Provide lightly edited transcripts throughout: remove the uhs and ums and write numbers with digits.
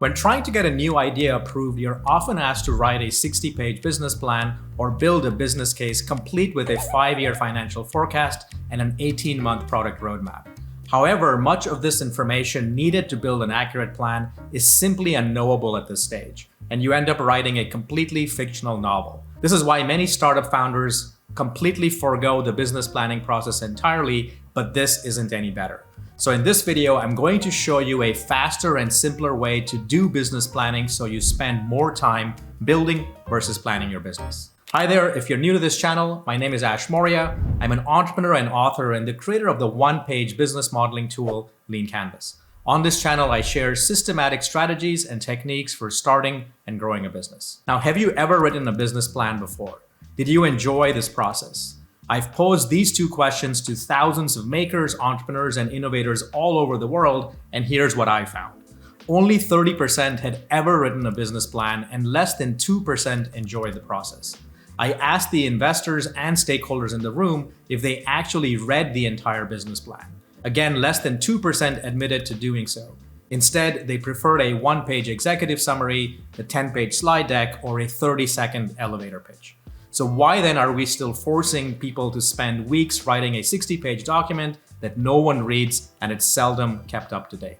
When trying to get a new idea approved, you're often asked to write a 60-page business plan or build a business case complete with a 5-year financial forecast and an 18-month product roadmap. However, much of this information needed to build an accurate plan is simply unknowable at this stage, and you end up writing a completely fictional novel. This is why many startup founders completely forego the business planning process entirely, but this isn't any better. So in this video, I'm going to show you a faster and simpler way to do business planning so you spend more time building versus planning your business. Hi there, if you're new to this channel, my name is Ash Maurya. I'm an entrepreneur and author and the creator of the one-page business modeling tool, Lean Canvas. On this channel, I share systematic strategies and techniques for starting and growing a business. Now, have you ever written a business plan before? Did you enjoy this process? I've posed these two questions to thousands of makers, entrepreneurs, and innovators all over the world, and here's what I found. Only 30% had ever written a business plan, and less than 2% enjoyed the process. I asked the investors and stakeholders in the room if they actually read the entire business plan. Again, less than 2% admitted to doing so. Instead, they preferred a one-page executive summary, a 10-page slide deck, or a 30-second elevator pitch. So why then are we still forcing people to spend weeks writing a 60-page document that no one reads and it's seldom kept up to date?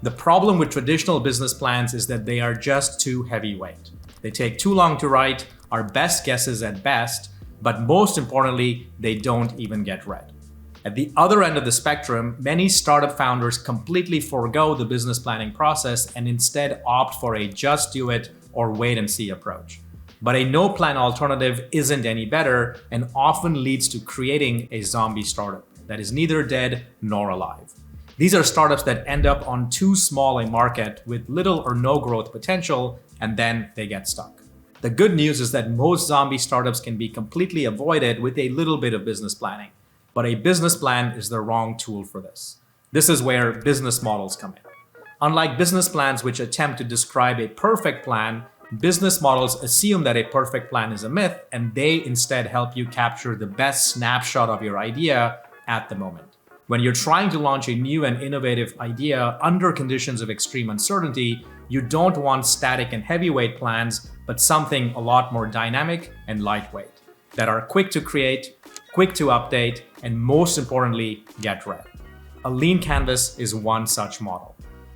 The problem with traditional business plans is that they are just too heavyweight. They take too long to write, are best guesses at best, but most importantly, they don't even get read. At the other end of the spectrum, many startup founders completely forego the business planning process and instead opt for a just do it or wait and see approach. But a no-plan alternative isn't any better and often leads to creating a zombie startup that is neither dead nor alive. These are startups that end up on too small a market with little or no growth potential, and then they get stuck. The good news is that most zombie startups can be completely avoided with a little bit of business planning, but a business plan is the wrong tool for this. This is where business models come in. Unlike business plans which attempt to describe a perfect plan, business models assume that a perfect plan is a myth, and they instead help you capture the best snapshot of your idea at the moment. When you're trying to launch a new and innovative idea under conditions of extreme uncertainty, you don't want static and heavyweight plans, but something a lot more dynamic and lightweight, that are quick to create, quick to update, and most importantly, get read. A lean canvas is one such model.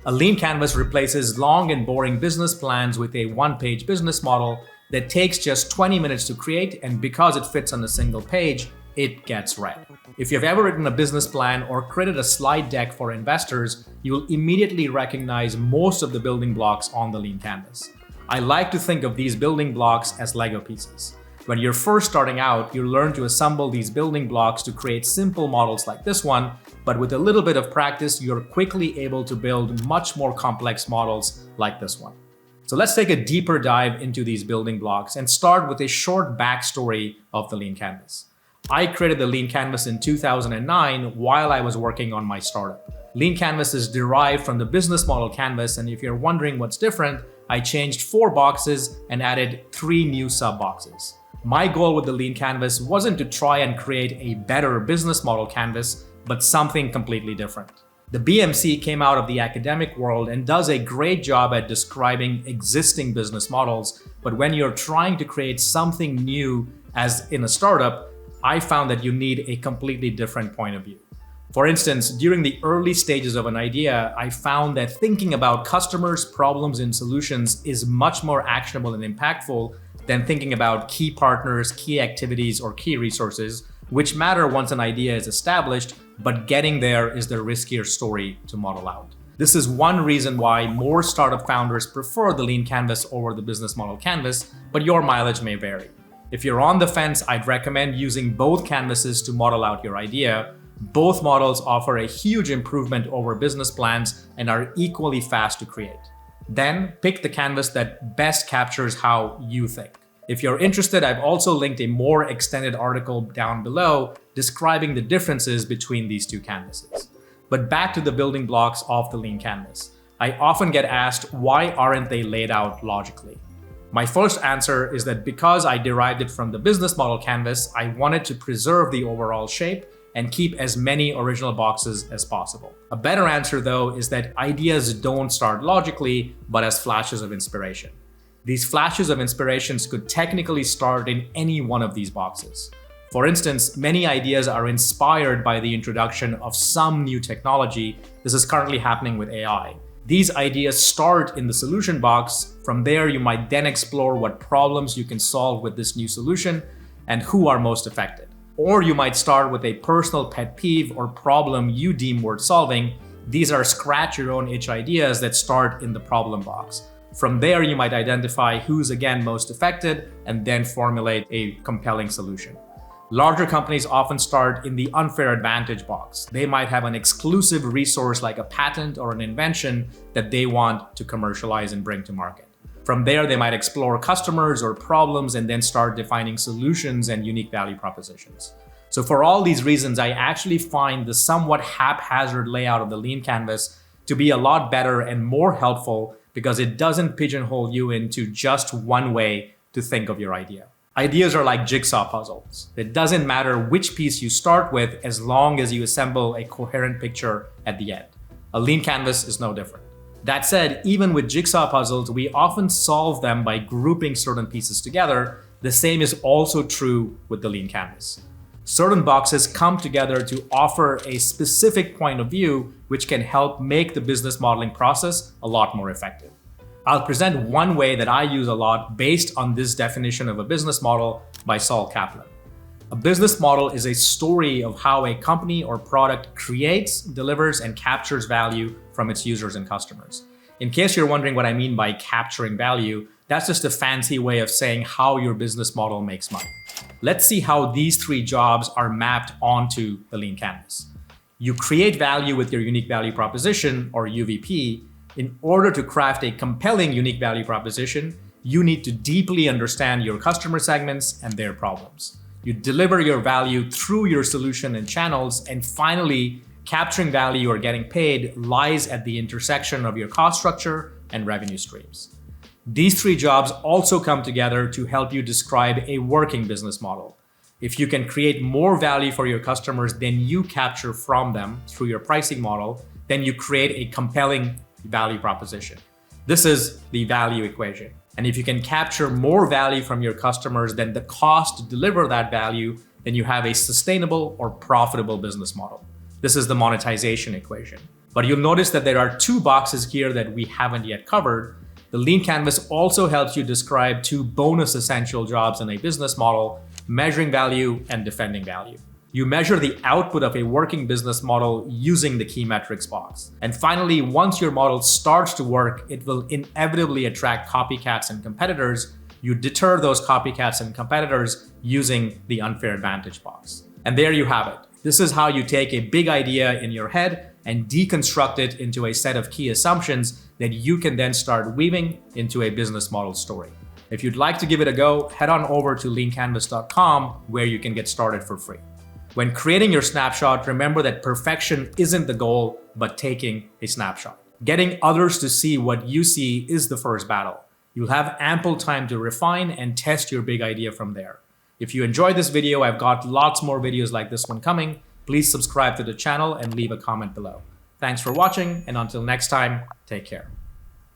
A lean canvas replaces long and boring business plans with a one-page business model that takes just 20 minutes to create, and because it fits on a single page, it gets read. If you've ever written a business plan or created a slide deck for investors, you will immediately recognize most of the building blocks on the lean canvas. I like to think of these building blocks as Lego pieces. When you're first starting out, you learn to assemble these building blocks to create simple models like this one, but with a little bit of practice, you're quickly able to build much more complex models like this one. So let's take a deeper dive into these building blocks and start with a short backstory of the Lean Canvas. I created the Lean Canvas in 2009 while I was working on my startup. Lean Canvas is derived from the business model canvas, and if you're wondering what's different, I changed 4 boxes and added 3 new sub-boxes. My goal with the Lean Canvas wasn't to try and create a better business model canvas, but something completely different. The BMC came out of the academic world and does a great job at describing existing business models, but when you're trying to create something new as in a startup, I found that you need a completely different point of view. For instance, during the early stages of an idea, I found that thinking about customers, problems, and solutions is much more actionable and impactful than thinking about key partners, key activities, or key resources, which matter once an idea is established, but getting there is the riskier story to model out. This is one reason why more startup founders prefer the Lean Canvas over the business model canvas, but your mileage may vary. If you're on the fence, I'd recommend using both canvases to model out your idea. Both models offer a huge improvement over business plans and are equally fast to create. Then pick the canvas that best captures how you think. If you're interested, I've also linked a more extended article down below describing the differences between these two canvases. But back to the building blocks of the Lean Canvas. I often get asked, why aren't they laid out logically? My first answer is that because I derived it from the business model canvas, I wanted to preserve the overall shape and keep as many original boxes as possible. A better answer, though, is that ideas don't start logically, but as flashes of inspiration. These flashes of inspirations could technically start in any one of these boxes. For instance, many ideas are inspired by the introduction of some new technology. This is currently happening with AI. These ideas start in the solution box. From there, you might then explore what problems you can solve with this new solution and who are most affected. Or you might start with a personal pet peeve or problem you deem worth solving. These are scratch your own itch ideas that start in the problem box. From there, you might identify who's again most affected and then formulate a compelling solution. Larger companies often start in the unfair advantage box. They might have an exclusive resource like a patent or an invention that they want to commercialize and bring to market. From there, they might explore customers or problems and then start defining solutions and unique value propositions. So for all these reasons, I actually find the somewhat haphazard layout of the lean canvas to be a lot better and more helpful because it doesn't pigeonhole you into just one way to think of your idea. Ideas are like jigsaw puzzles. It doesn't matter which piece you start with as long as you assemble a coherent picture at the end. A lean canvas is no different. That said, even with jigsaw puzzles, we often solve them by grouping certain pieces together. The same is also true with the lean canvas. Certain boxes come together to offer a specific point of view, which can help make the business modeling process a lot more effective. I'll present one way that I use a lot based on this definition of a business model by Saul Kaplan. A business model is a story of how a company or product creates, delivers, and captures value from its users and customers. In case you're wondering what I mean by capturing value, that's just a fancy way of saying how your business model makes money. Let's see how these three jobs are mapped onto the lean canvas. You create value with your unique value proposition, or UVP. In order to craft a compelling unique value proposition, you need to deeply understand your customer segments and their problems. You deliver your value through your solution and channels, and finally, capturing value or getting paid lies at the intersection of your cost structure and revenue streams. These three jobs also come together to help you describe a working business model. If you can create more value for your customers than you capture from them through your pricing model, then you create a compelling value proposition. This is the value equation. And if you can capture more value from your customers than the cost to deliver that value, then you have a sustainable or profitable business model. This is the monetization equation. But you'll notice that there are two boxes here that we haven't yet covered. The lean canvas also helps you describe two bonus essential jobs in a business model: measuring value and defending value. You measure the output of a working business model using the key metrics box. And finally, once your model starts to work, it will inevitably attract copycats and competitors. You deter those copycats and competitors using the unfair advantage box. And there you have it. This is how you take a big idea in your head and deconstruct it into a set of key assumptions that you can then start weaving into a business model story. If you'd like to give it a go, head on over to leancanvas.com where you can get started for free. When creating your snapshot, remember that perfection isn't the goal, but taking a snapshot. Getting others to see what you see is the first battle. You'll have ample time to refine and test your big idea from there. If you enjoyed this video, I've got lots more videos like this one coming. Please subscribe to the channel and leave a comment below. Thanks for watching, and until next time, take care.